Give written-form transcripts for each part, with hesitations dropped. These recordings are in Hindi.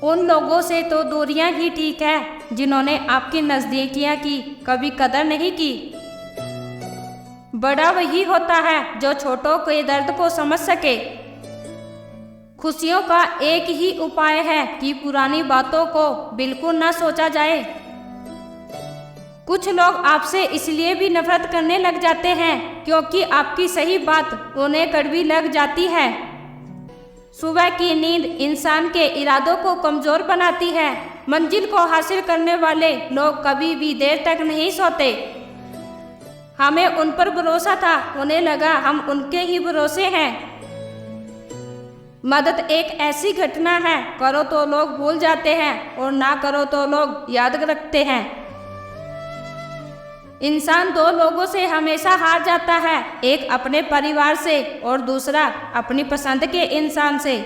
उन लोगों से तो दूरियां ही ठीक है जिन्होंने आपकी नज़दीकियां की कभी कदर नहीं की। बड़ा वही होता है जो छोटों के दर्द को समझ सके। खुशियों का एक ही उपाय है कि पुरानी बातों को बिल्कुल ना सोचा जाए। कुछ लोग आपसे इसलिए भी नफरत करने लग जाते हैं क्योंकि आपकी सही बात उन्हें कड़वी लग जाती है। सुबह की नींद इंसान के इरादों को कमज़ोर बनाती है। मंजिल को हासिल करने वाले लोग कभी भी देर तक नहीं सोते। हमें उन पर भरोसा था, उन्हें लगा हम उनके ही भरोसे हैं। मदद एक ऐसी घटना है, करो तो लोग भूल जाते हैं और ना करो तो लोग याद रखते हैं। इंसान दो लोगों से हमेशा हार जाता है, एक अपने परिवार से और दूसरा अपनी पसंद के इंसान से।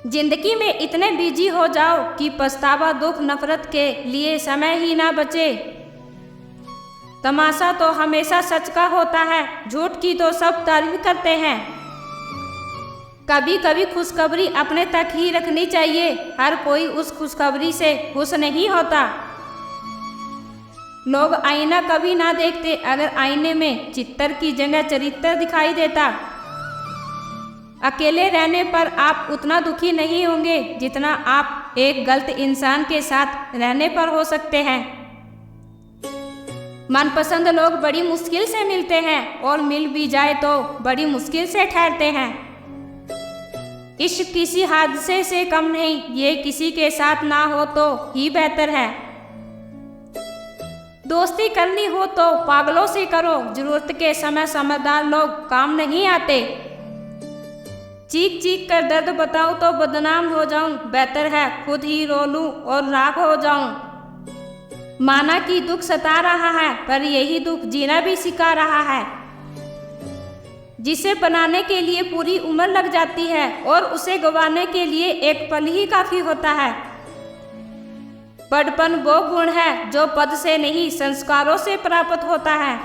जिंदगी में इतने बिजी हो जाओ कि पछतावा, दुख, नफरत के लिए समय ही ना बचे। तमाशा तो हमेशा सच का होता है, झूठ की तो सब तारीफ करते हैं। कभी कभी खुशखबरी अपने तक ही रखनी चाहिए, हर कोई उस खुशखबरी से खुश नहीं होता। लोग आईना कभी ना देखते, अगर आईने में चित्तर की जगह चरित्र दिखाई देता। अकेले रहने पर आप उतना दुखी नहीं होंगे जितना आप एक गलत इंसान के साथ रहने पर हो सकते हैं। मनपसंद लोग बड़ी मुश्किल से मिलते हैं और मिल भी जाए तो बड़ी मुश्किल से ठहरते हैं। इश्क किसी हादसे से कम नहीं, ये किसी के साथ ना हो तो ही बेहतर है। दोस्ती करनी हो तो पागलों से करो, जरूरत के समय समझदार लोग काम नहीं आते। चीख चीख कर दर्द बताऊं तो बदनाम हो जाऊं, बेहतर है खुद ही रो लूं और राख हो जाऊं। माना कि दुख सता रहा है पर यही दुख जीना भी सिखा रहा है। जिसे बनाने के लिए पूरी उम्र लग जाती है और उसे गंवाने के लिए एक पल ही काफी होता है। बड़पन वो गुण है जो पद से नहीं संस्कारों से प्राप्त होता है।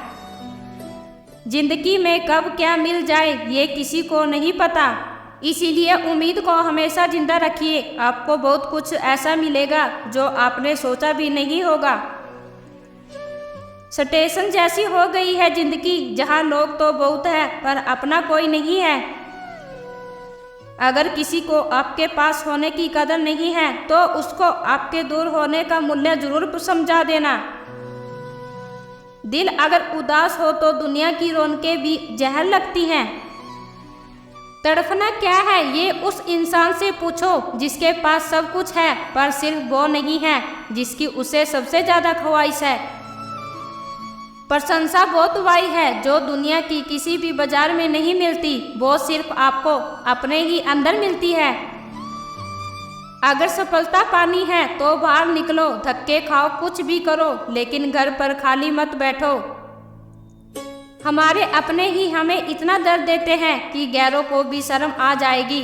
जिंदगी में कब क्या मिल जाए ये किसी को नहीं पता, इसीलिए उम्मीद को हमेशा जिंदा रखिए। आपको बहुत कुछ ऐसा मिलेगा जो आपने सोचा भी नहीं होगा। स्टेशन जैसी हो गई है जिंदगी, जहाँ लोग तो बहुत है पर अपना कोई नहीं है। अगर किसी को आपके पास होने की कदर नहीं है तो उसको आपके दूर होने का मूल्य जरूर समझा देना। दिल अगर उदास हो तो दुनिया की रौनकें भी जहर लगती हैं। तड़फना क्या है ये उस इंसान से पूछो जिसके पास सब कुछ है पर सिर्फ वो नहीं है जिसकी उसे सबसे ज्यादा ख्वाहिश है। प्रशंसा वो दवाई है जो दुनिया की किसी भी बाजार में नहीं मिलती, वो सिर्फ आपको अपने ही अंदर मिलती है। अगर सफलता पानी है तो बाहर निकलो, धक्के खाओ, कुछ भी करो, लेकिन घर पर खाली मत बैठो। हमारे अपने ही हमें इतना दर्द देते हैं कि गैरों को भी शर्म आ जाएगी।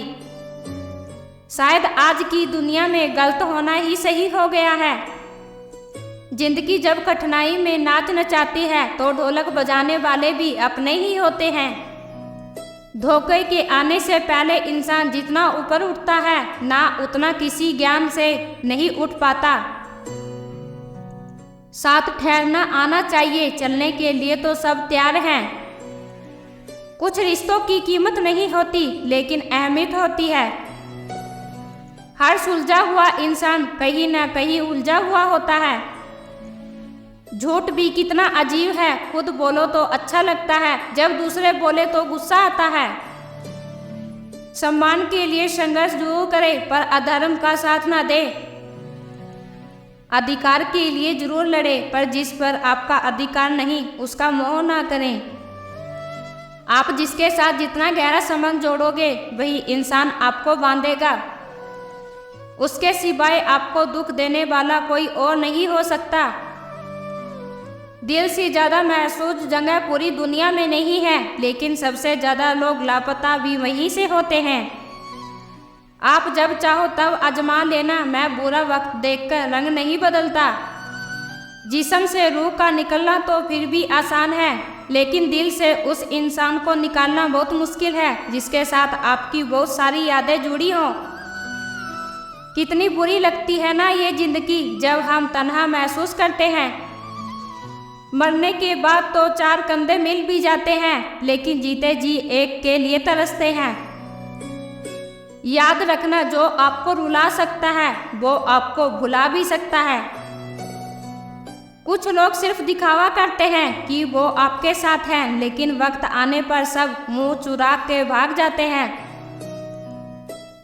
शायद आज की दुनिया में गलत होना ही सही हो गया है। जिंदगी जब कठिनाई में नाच नचाती है तो ढोलक बजाने वाले भी अपने ही होते हैं। धोखे के आने से पहले इंसान जितना ऊपर उठता है ना उतना किसी ज्ञान से नहीं उठ पाता। साथ ठहरना आना चाहिए, चलने के लिए तो सब तैयार हैं। कुछ रिश्तों की कीमत नहीं होती लेकिन अहमियत होती है। हर सुलझा हुआ इंसान कहीं ना कहीं उलझा हुआ होता है। झूठ भी कितना अजीब है, खुद बोलो तो अच्छा लगता है, जब दूसरे बोले तो गुस्सा आता है। सम्मान के लिए संघर्ष जरूर करें पर अधर्म का साथ ना दे। अधिकार के लिए जरूर लड़े पर जिस पर आपका अधिकार नहीं उसका मोह ना करें। आप जिसके साथ जितना गहरा संबंध जोड़ोगे वही इंसान आपको बांधेगा। उसके सिवाय आपको दुख देने वाला कोई और नहीं हो सकता। दिल से ज़्यादा महसूस जगह पूरी दुनिया में नहीं है, लेकिन सबसे ज़्यादा लोग लापता भी वहीं से होते हैं। आप जब चाहो तब आजमा लेना, मैं बुरा वक्त देखकर रंग नहीं बदलता। जिस्म से रूह का निकलना तो फिर भी आसान है, लेकिन दिल से उस इंसान को निकालना बहुत मुश्किल है जिसके साथ आपकी बहुत सारी यादें जुड़ी हों। कितनी बुरी लगती है ना ये जिंदगी जब हम तन्हा महसूस करते हैं। मरने के बाद तो चार कंधे मिल भी जाते हैं, लेकिन जीते जी एक के लिए तरसते हैं। याद रखना, जो आपको रुला सकता है वो आपको भुला भी सकता है। कुछ लोग सिर्फ दिखावा करते हैं कि वो आपके साथ हैं, लेकिन वक्त आने पर सब मुंह चुरा के भाग जाते हैं।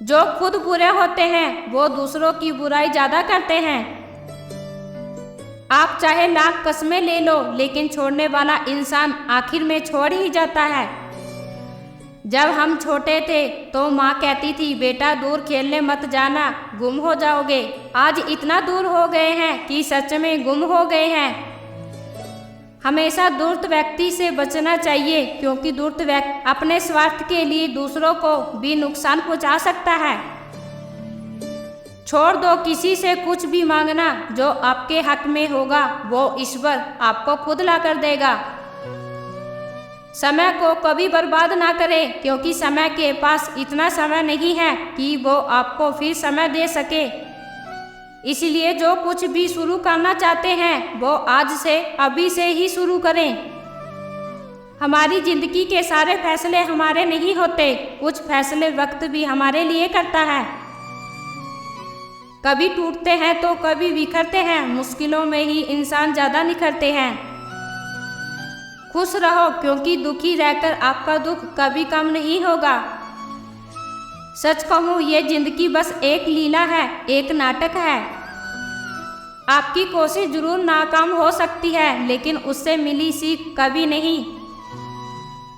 जो खुद बुरे होते हैं वो दूसरों की बुराई ज्यादा करते हैं। आप चाहे लाख कस्में ले लो, लेकिन छोड़ने वाला इंसान आखिर में छोड़ ही जाता है। जब हम छोटे थे तो माँ कहती थी, बेटा दूर खेलने मत जाना, गुम हो जाओगे। आज इतना दूर हो गए हैं कि सच में गुम हो गए हैं। हमेशा धूर्त व्यक्ति से बचना चाहिए, क्योंकि धूर्त व्यक्ति अपने स्वार्थ के लिए दूसरों को भी नुकसान पहुंचा सकता है। छोड़ दो किसी से कुछ भी मांगना, जो आपके हक में होगा वो ईश्वर आपको खुद ला कर देगा। समय को कभी बर्बाद ना करें, क्योंकि समय के पास इतना समय नहीं है कि वो आपको फिर समय दे सके। इसलिए जो कुछ भी शुरू करना चाहते हैं वो आज से, अभी से ही शुरू करें। हमारी जिंदगी के सारे फैसले हमारे नहीं होते, कुछ फैसले वक्त भी हमारे लिए करता है। कभी टूटते हैं तो कभी बिखरते हैं, मुश्किलों में ही इंसान ज्यादा निखरते हैं। खुश रहो, क्योंकि दुखी रहकर आपका दुख कभी कम नहीं होगा। सच कहूँ, ये जिंदगी बस एक लीला है, एक नाटक है। आपकी कोशिश जरूर नाकाम हो सकती है, लेकिन उससे मिली सीख कभी नहीं।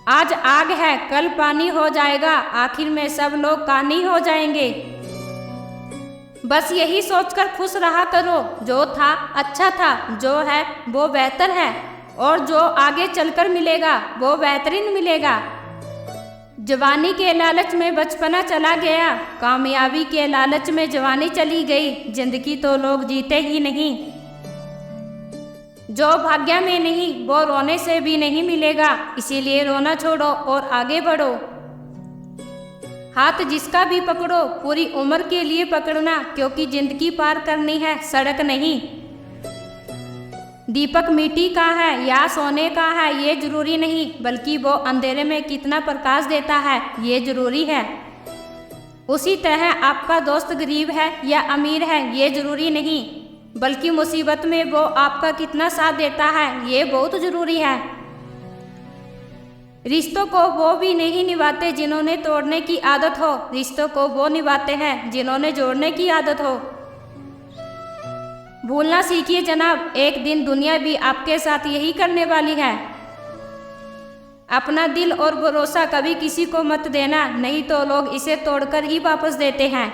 आज आग है, कल पानी हो जाएगा, आखिर में सब लोग कानी हो जाएंगे। बस यही सोचकर खुश रहा करो, जो था अच्छा था, जो है वो बेहतर है, और जो आगे चलकर मिलेगा वो बेहतरीन मिलेगा। जवानी के लालच में बचपना चला गया, कामयाबी के लालच में जवानी चली गई। जिंदगी तो लोग जीते ही नहीं। जो भाग्य में नहीं वो रोने से भी नहीं मिलेगा, इसीलिए रोना छोड़ो और आगे बढ़ो। हाथ जिसका भी पकड़ो पूरी उम्र के लिए पकड़ना, क्योंकि जिंदगी पार करनी है, सड़क नहीं। दीपक मिट्टी का है या सोने का है ये जरूरी नहीं, बल्कि वो अंधेरे में कितना प्रकाश देता है ये जरूरी है। उसी तरह आपका दोस्त गरीब है या अमीर है ये जरूरी नहीं, बल्कि मुसीबत में वो आपका कितना साथ देता है ये बहुत जरूरी है। रिश्तों को वो भी नहीं निभाते जिन्होंने तोड़ने की आदत हो, रिश्तों को वो निभाते हैं जिन्होंने जोड़ने की आदत हो। भूलना सीखिए जनाब, एक दिन दुनिया भी आपके साथ यही करने वाली है। अपना दिल और भरोसा कभी किसी को मत देना, नहीं तो लोग इसे तोड़कर ही वापस देते हैं।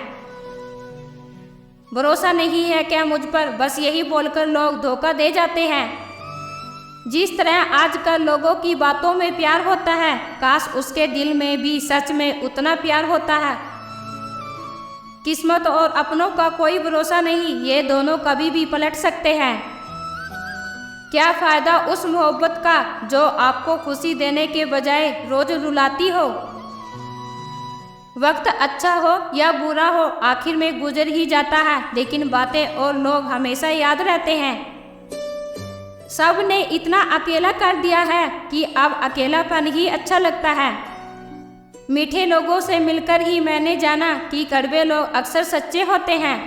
भरोसा नहीं है क्या मुझ पर, बस यही बोलकर लोग धोखा दे जाते हैं। जिस तरह आजकल लोगों की बातों में प्यार होता है, काश उसके दिल में भी सच में उतना प्यार होता है। किस्मत और अपनों का कोई भरोसा नहीं, ये दोनों कभी भी पलट सकते हैं। क्या फायदा उस मोहब्बत का जो आपको खुशी देने के बजाय रोज रुलाती हो। वक्त अच्छा हो या बुरा हो आखिर में गुजर ही जाता है, लेकिन बातें और लोग हमेशा याद रहते हैं। सब ने इतना अकेला कर दिया है कि अब अकेलापन ही अच्छा लगता है। मीठे लोगों से मिलकर ही मैंने जाना कि कड़वे लोग अक्सर सच्चे होते हैं।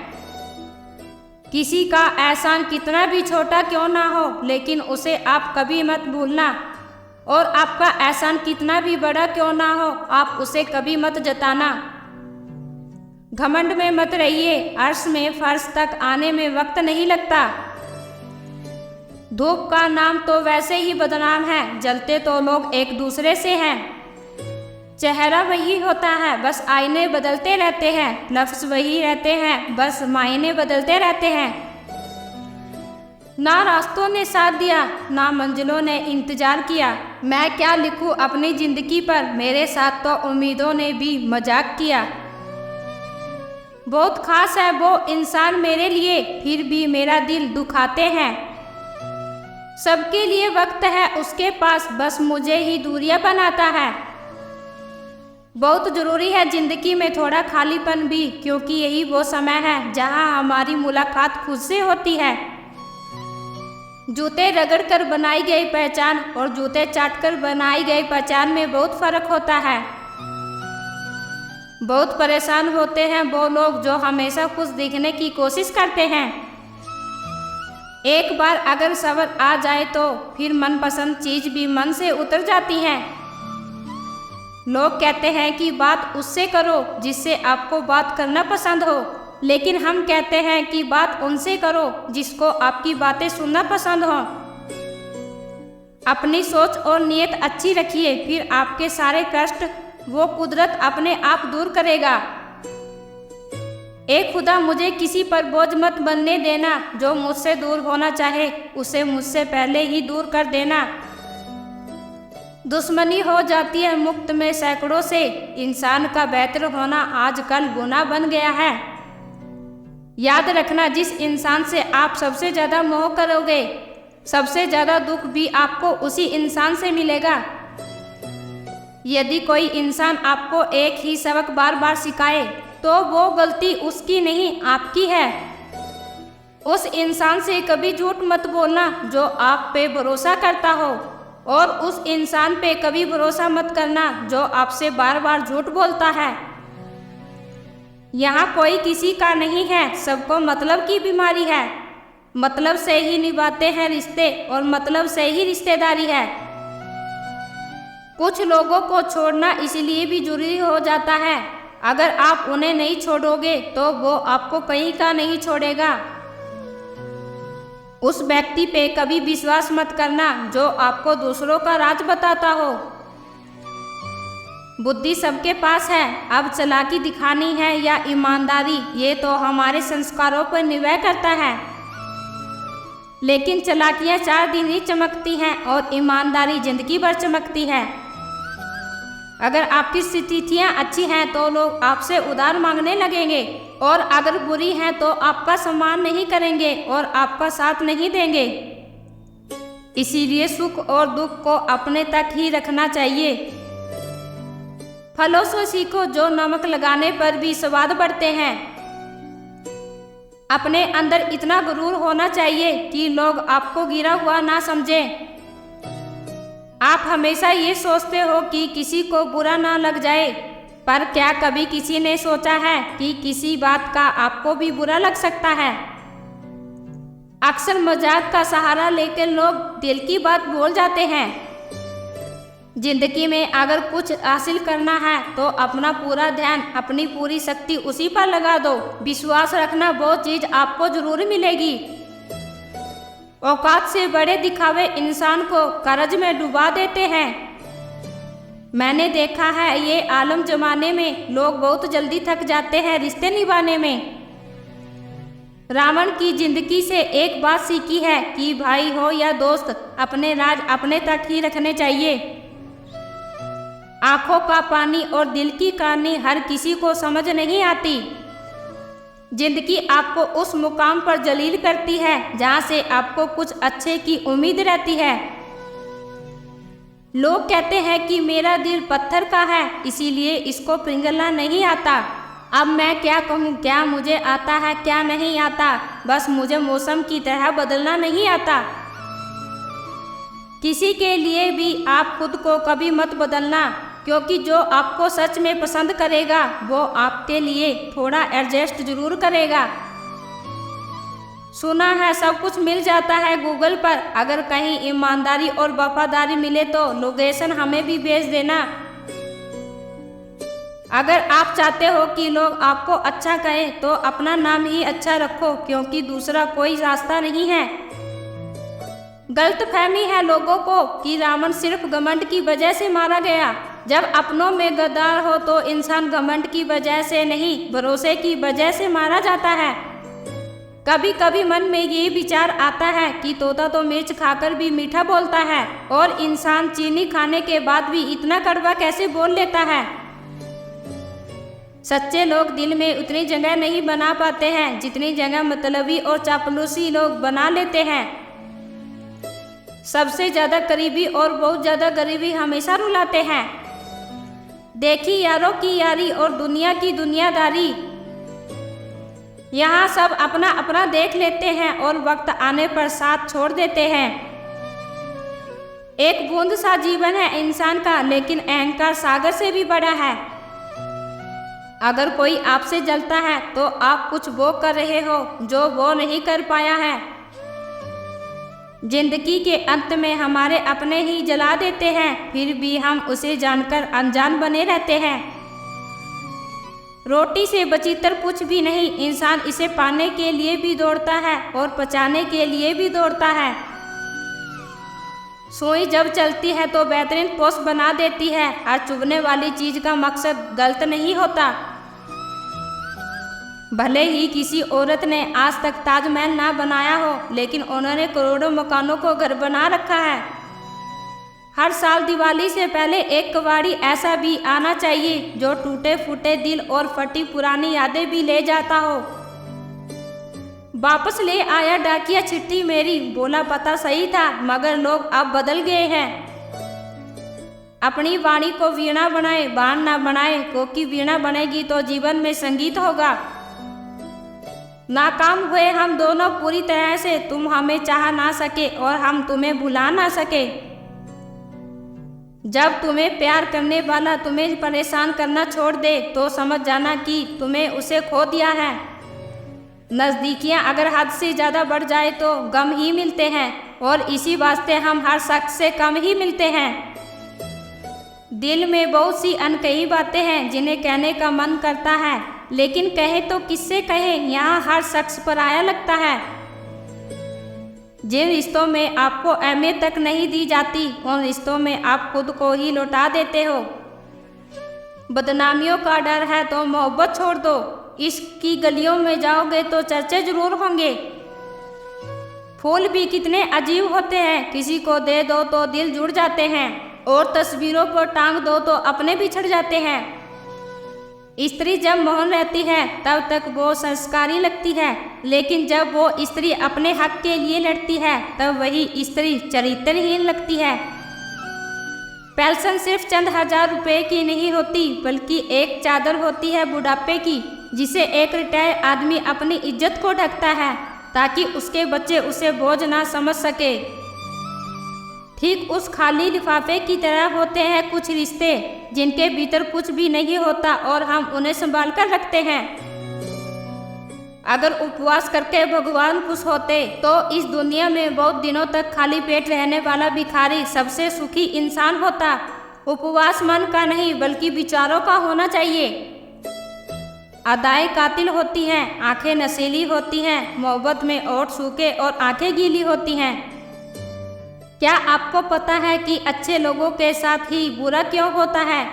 किसी का एहसान कितना भी छोटा क्यों ना हो, लेकिन उसे आप कभी मत भूलना, और आपका एहसान कितना भी बड़ा क्यों ना हो, आप उसे कभी मत जताना। घमंड में मत रहिए, अर्श में फर्श तक आने में वक्त नहीं लगता। धूप का नाम तो वैसे ही बदनाम है, जलते तो लोग एक दूसरे से हैं। चेहरा वही होता है, बस आईने बदलते रहते हैं। लफ्ज़ वही रहते हैं, बस मायने बदलते रहते हैं। ना रास्तों ने साथ दिया, ना मंजिलों ने इंतजार किया। मैं क्या लिखूं अपनी जिंदगी पर, मेरे साथ तो उम्मीदों ने भी मजाक किया। बहुत खास है वो इंसान मेरे लिए, फिर भी मेरा दिल दुखाते हैं। सबके लिए वक्त है उसके पास, बस मुझे ही दूरियां बनाता है। बहुत ज़रूरी है ज़िंदगी में थोड़ा खालीपन भी, क्योंकि यही वो समय है जहां हमारी मुलाकात खुद से होती है। जूते रगड़ कर बनाई गई पहचान और जूते चाट कर बनाई गई पहचान में बहुत फ़र्क होता है। बहुत परेशान होते हैं वो लोग जो हमेशा खुश दिखने की कोशिश करते हैं। एक बार अगर सब्र आ जाए तो फिर मनपसंद चीज़ भी मन से उतर जाती है। लोग कहते हैं कि बात उससे करो जिससे आपको बात करना पसंद हो, लेकिन हम कहते हैं कि बात उनसे करो जिसको आपकी बातें सुनना पसंद हो। अपनी सोच और नीयत अच्छी रखिए, फिर आपके सारे कष्ट वो कुदरत अपने आप दूर करेगा। ए खुदा, मुझे किसी पर बोझ मत बनने देना। जो मुझसे दूर होना चाहे उसे मुझसे पहले ही दूर कर देना। दुश्मनी हो जाती है मुफ्त में सैकड़ों से, इंसान का बेहतर होना आजकल गुनाह बन गया है। याद रखना, जिस इंसान से आप सबसे ज़्यादा मोह करोगे, सबसे ज़्यादा दुख भी आपको उसी इंसान से मिलेगा। यदि कोई इंसान आपको एक ही सबक बार बार सिखाए तो वो गलती उसकी नहीं आपकी है। उस इंसान से कभी झूठ मत बोलना जो आप पे भरोसा करता हो, और उस इंसान पे कभी भरोसा मत करना जो आपसे बार बार झूठ बोलता है। यहाँ कोई किसी का नहीं है, सबको मतलब की बीमारी है। मतलब से ही निभाते हैं रिश्ते और मतलब से ही रिश्तेदारी है। कुछ लोगों को छोड़ना इसलिए भी जरूरी हो जाता है, अगर आप उन्हें नहीं छोड़ोगे तो वो आपको कहीं का नहीं छोड़ेगा। उस व्यक्ति पे कभी विश्वास मत करना जो आपको दूसरों का राज बताता हो। बुद्धि सबके पास है, अब चालाकी दिखानी है या ईमानदारी, ये तो हमारे संस्कारों पर निर्भर करता है। लेकिन चालाकियाँ 4 दिन ही चमकती हैं और ईमानदारी जिंदगी भर चमकती है। अगर आपकी स्थितियाँ अच्छी हैं तो लोग आपसे उधार मांगने लगेंगे, और अगर बुरी हैं तो आपका सम्मान नहीं करेंगे और आपका साथ नहीं देंगे। इसीलिए सुख और दुख को अपने तक ही रखना चाहिए। फलों से सीखो जो नमक लगाने पर भी स्वाद बढ़ते हैं। अपने अंदर इतना गुरूर होना चाहिए कि लोग आपको गिरा हुआ ना समझें। आप हमेशा ये सोचते हो कि किसी को बुरा ना लग जाए, पर क्या कभी किसी ने सोचा है कि किसी बात का आपको भी बुरा लग सकता है? अक्सर मजाक का सहारा लेकर लोग दिल की बात भूल जाते हैं। जिंदगी में अगर कुछ हासिल करना है तो अपना पूरा ध्यान, अपनी पूरी शक्ति उसी पर लगा दो। विश्वास रखना, वो चीज़ आपको जरूर मिलेगी। औकात से बड़े दिखावे इंसान को कर्ज में डुबा देते हैं। मैंने देखा है ये आलम जमाने में लोग बहुत जल्दी थक जाते हैं रिश्ते निभाने में। रावण की जिंदगी से एक बात सीखी है कि भाई हो या दोस्त, अपने राज अपने तक ही रखने चाहिए। आंखों का पानी और दिल की कहानी हर किसी को समझ नहीं आती। जिंदगी आपको उस मुकाम पर जलील करती है जहाँ से आपको कुछ अच्छे की उम्मीद रहती है। लोग कहते हैं कि मेरा दिल पत्थर का है, इसीलिए इसको पिघलना नहीं आता। अब मैं क्या कहूँ, क्या मुझे आता है क्या नहीं आता, बस मुझे मौसम की तरह बदलना नहीं आता। किसी के लिए भी आप खुद को कभी मत बदलना, क्योंकि जो आपको सच में पसंद करेगा वो आपके लिए थोड़ा एडजस्ट जरूर करेगा। सुना है सब कुछ मिल जाता है गूगल पर, अगर कहीं ईमानदारी और वफादारी मिले तो लोकेशन हमें भी भेज देना। अगर आप चाहते हो कि लोग आपको अच्छा कहें तो अपना नाम ही अच्छा रखो, क्योंकि दूसरा कोई रास्ता नहीं है। गलतफहमी है लोगों को कि रावण सिर्फ घमंड की वजह से मारा गया। जब अपनों में गद्दार हो तो इंसान घमंड की वजह से नहीं, भरोसे की वजह से मारा जाता है। कभी कभी मन में ये विचार आता है कि तोता तो मिर्च खाकर भी मीठा बोलता है, और इंसान चीनी खाने के बाद भी इतना कड़वा कैसे बोल लेता है। सच्चे लोग दिल में उतनी जगह नहीं बना पाते हैं जितनी जगह मतलबी और चापलूसी लोग बना लेते हैं। सबसे ज़्यादा करीबी और बहुत ज़्यादा गरीबी हमेशा रुलाते हैं। देखी यारों की यारी और दुनिया की दुनियादारी। यहाँ सब अपना अपना देख लेते हैं और वक्त आने पर साथ छोड़ देते हैं। एक बूंद सा जीवन है इंसान का, लेकिन अहंकार सागर से भी बड़ा है। अगर कोई आपसे जलता है तो आप कुछ वो कर रहे हो जो वो नहीं कर पाया है। जिंदगी के अंत में हमारे अपने ही जला देते हैं, फिर भी हम उसे जानकर अनजान बने रहते हैं। रोटी से बचीतर कुछ भी नहीं, इंसान इसे पाने के लिए भी दौड़ता है और पचाने के लिए भी दौड़ता है। सुई जब चलती है तो बेहतरीन पोस्ट बना देती है। और चुभने वाली चीज का मकसद गलत नहीं होता। भले ही किसी औरत ने आज तक ताजमहल ना बनाया हो, लेकिन उन्होंने करोड़ों मकानों को घर बना रखा है। हर साल दिवाली से पहले एक कबाड़ी ऐसा भी आना चाहिए जो टूटे फूटे दिल और फटी पुरानी यादें भी ले जाता हो। वापस ले आया डाकिया चिट्ठी मेरी, बोला पता सही था मगर लोग अब बदल गए हैं। अपनी वाणी को वीणा बनाए, बाण ना बनाए, क्योंकि वीणा बनेगी तो जीवन में संगीत होगा। नाकाम हुए हम दोनों पूरी तरह से, तुम हमें चाह ना सके और हम तुम्हें भुला ना सके। जब तुम्हें प्यार करने वाला तुम्हें परेशान करना छोड़ दे तो समझ जाना कि तुम्हें उसे खो दिया है। नज़दीकियाँ अगर हद से ज़्यादा बढ़ जाए तो गम ही मिलते हैं, और इसी वास्ते हम हर शख्स से कम ही मिलते हैं। दिल में बहुत सी अनकही बातें हैं जिन्हें कहने का मन करता है, लेकिन कहे तो किससे कहे, यहाँ हर शख्स पराया लगता है। जिन रिश्तों में आपको अहमियत तक नहीं दी जाती, उन रिश्तों में आप खुद को ही लौटा देते हो। बदनामियों का डर है तो मोहब्बत छोड़ दो। इश्क की गलियों में जाओगे तो चर्चे जरूर होंगे। फूल भी कितने अजीब होते हैं, किसी को दे दो तो दिल जुड़ जाते हैं, और तस्वीरों पर टांग दो तो अपने बिछड़ जाते हैं। स्त्री जब मौन रहती है तब तक वो संस्कारी लगती है, लेकिन जब वो स्त्री अपने हक के लिए लड़ती है तब वही स्त्री चरित्रहीन लगती है। पेंशन सिर्फ चंद हजार रुपए की नहीं होती, बल्कि एक चादर होती है बुढ़ापे की, जिसे एक रिटायर आदमी अपनी इज्जत को ढकता है ताकि उसके बच्चे उसे बोझ ना समझ सके। ठीक उस खाली लिफाफे की तरह होते हैं कुछ रिश्ते जिनके भीतर कुछ भी नहीं होता और हम उन्हें संभाल कर रखते हैं। अगर उपवास करके भगवान खुश होते तो इस दुनिया में बहुत दिनों तक खाली पेट रहने वाला भिखारी सबसे सुखी इंसान होता। उपवास मन का नहीं बल्कि विचारों का होना चाहिए। अदाएं कातिल होती हैं, आंखें नशीली होती हैं, मोहब्बत में ओठ सूखे और आंखें गीली होती हैं। क्या आपको पता है कि अच्छे लोगों के साथ ही बुरा क्यों होता है?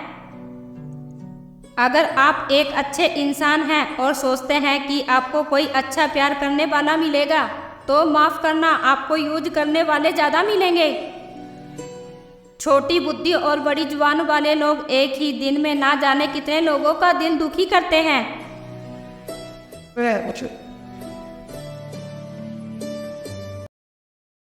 अगर आप एक अच्छे इंसान हैं और सोचते हैं कि आपको कोई अच्छा प्यार करने वाला मिलेगा, तो माफ़ करना, आपको यूज करने वाले ज़्यादा मिलेंगे। छोटी बुद्धि और बड़ी जुबान वाले लोग एक ही दिन में ना जाने कितने लोगों का दिल दुखी करते हैं।